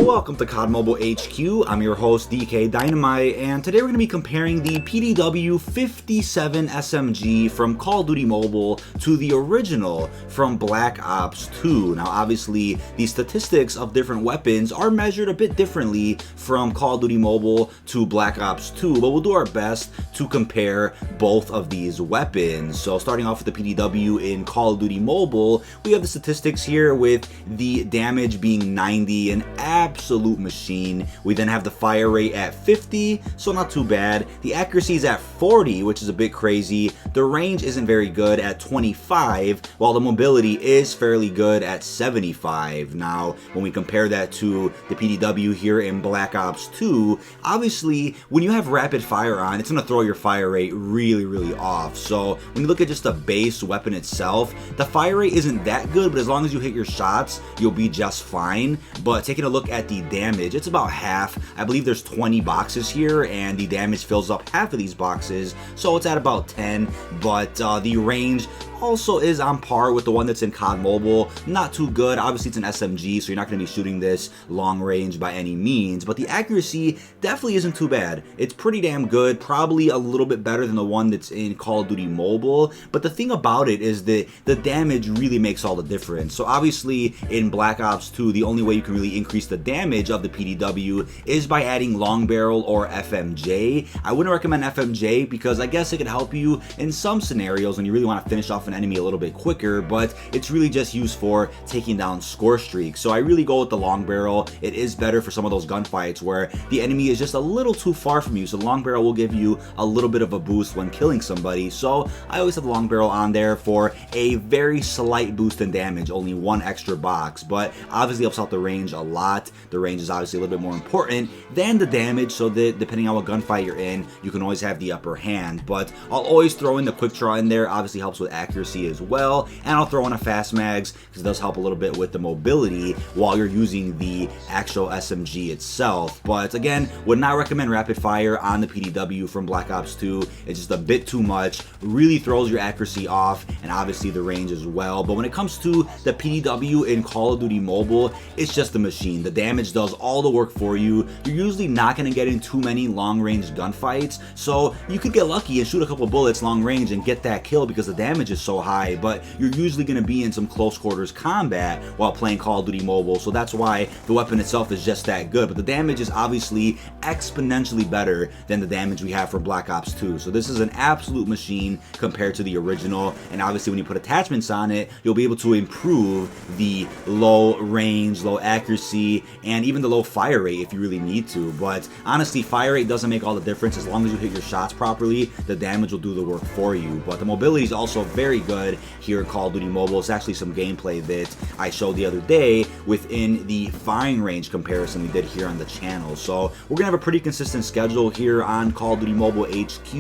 Welcome to COD Mobile HQ. I'm your host DK Dynamite, and today we're going to be comparing the PDW 57 SMG from Call of Duty Mobile to the original from Black Ops 2. Now obviously the statistics of different weapons are measured a bit differently from Call of Duty Mobile to Black Ops 2, but we'll do our best to compare both of these weapons. So starting off with the PDW in Call of Duty Mobile, we have the statistics here with the damage being 90, an absolute machine. We then have the fire rate at 50, so not too bad. The accuracy is at 40, which is a bit crazy. The range isn't very good at 25, while the mobility is fairly good at 75. Now, when we compare that to the PDW here in Black Ops 2, obviously, when you have rapid fire on, it's going to throw your fire rate really off. So when you look at just the base weapon itself, the fire rate isn't that good, but as long as you hit your shots, you'll be just fine. But taking a look at the damage, it's about half. I believe there's 20 boxes here, and the damage fills up half of these boxes, so it's at about 10. But the range also is on par with the one that's in COD Mobile. Not too good. Obviously it's an SMG, so you're not going to be shooting this long range by any means, but the accuracy definitely isn't too bad. It's pretty damn good, probably a little bit better than the one that's in Call of Duty Mobile. But the thing about it is that the damage really makes all the difference. So obviously in Black Ops 2, the only way you can really increase the damage of the PDW is by adding long barrel or FMJ. I wouldn't recommend FMJ because I guess it could help you in some scenarios when you really want to finish off an enemy a little bit quicker, but it's really just used for taking down score streaks. So I really go with the long barrel. It is better for some of those gunfights where the enemy is just a little too far from you, so the long barrel will give you a little bit of a boost when killing somebody. So I always have the long barrel on there for a very slight boost in damage, only one extra box, but obviously helps out the range a lot. The range is obviously a little bit more important than the damage, so that depending on what gunfight you're in, you can always have the upper hand. But I'll always throw in the quick draw in there, obviously helps with accuracy as well, and I'll throw in a fast mags because it does help a little bit with the mobility while you're using the actual SMG itself. But again, would not recommend rapid fire on the PDW from Black Ops 2. It's just a bit too much, really throws your accuracy off, and obviously the range as well. But when it comes to the PDW in Call of Duty Mobile, it's just a machine. The damage does all the work for you. You're usually not going to get in too many long range gunfights, so you could get lucky and shoot a couple bullets long range and get that kill because the damage is so high, but you're usually going to be in some close quarters combat while playing Call of Duty Mobile, so that's why the weapon itself is just that good. But the damage is obviously exponentially better than the damage we have for Black Ops 2, so this is an absolute machine compared to the original. And obviously when you put attachments on it, you'll be able to improve the low range, low accuracy, and even the low fire rate if you really need to. But honestly, fire rate doesn't make all the difference. As long as you hit your shots properly, the damage will do the work for you. But the mobility is also very good here at Call of Duty Mobile. It's actually some gameplay that I showed the other day within the firing range comparison we did here on the channel. So we're gonna have a pretty consistent schedule here on Call of Duty Mobile HQ.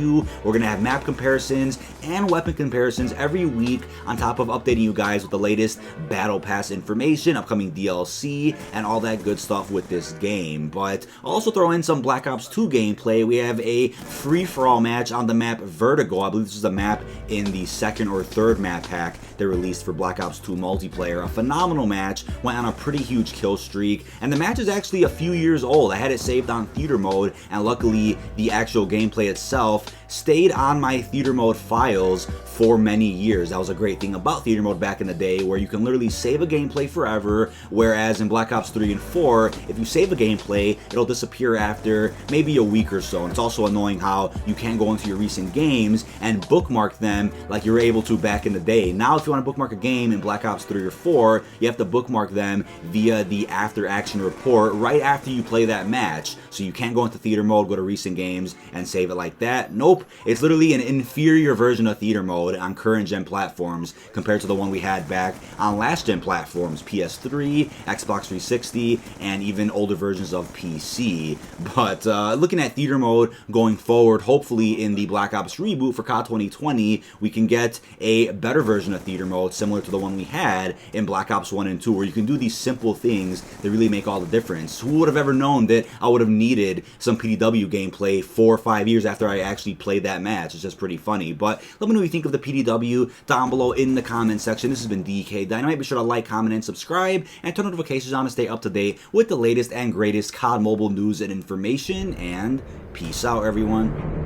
We're gonna have map comparisons and weapon comparisons every week, on top of updating you guys with the latest battle pass information, upcoming DLC, and all that good stuff with this game. But I'll also throw in some Black Ops 2 gameplay. We have a free-for-all match on the map Vertigo. I believe this is a map in the second or third map pack they released for Black Ops 2 multiplayer. A phenomenal match, went on a pretty huge kill streak, and the match is actually a few years old. I had it saved on theater mode, and luckily the actual gameplay itself stayed on my theater mode files for many years. That was a great thing about theater mode back in the day, where you can literally save a gameplay forever, whereas in Black Ops 3 and 4, if you save a gameplay, it'll disappear after maybe a week or so. And it's also annoying how you can't go into your recent games and bookmark them like you were able to back in the day. Now if you want to bookmark a game in Black Ops 3 or 4, you have to bookmark them via the after action report right after you play that match. So you can't go into theater mode, go to recent games, and save it like that. Nope. It's literally an inferior version of theater mode on current gen platforms compared to the one we had back on last gen platforms, PS3, Xbox 360, and even older versions of PC. But looking at theater mode going forward, hopefully in the Black Ops reboot for COD 2020, we can get a better version of theater mode similar to the one we had in Black Ops 1 and 2, where you can do these simple things that really make all the difference. Who would have ever known that I would have needed some PDW gameplay 4 or 5 years after I actually played that match? It's just pretty funny. But let me know what you think of the the PDW down below in the comment section. This has been DK Dynamite. Be sure to like, comment, and subscribe, and turn notifications on to stay up to date with the latest and greatest COD Mobile news and information, and peace out, everyone.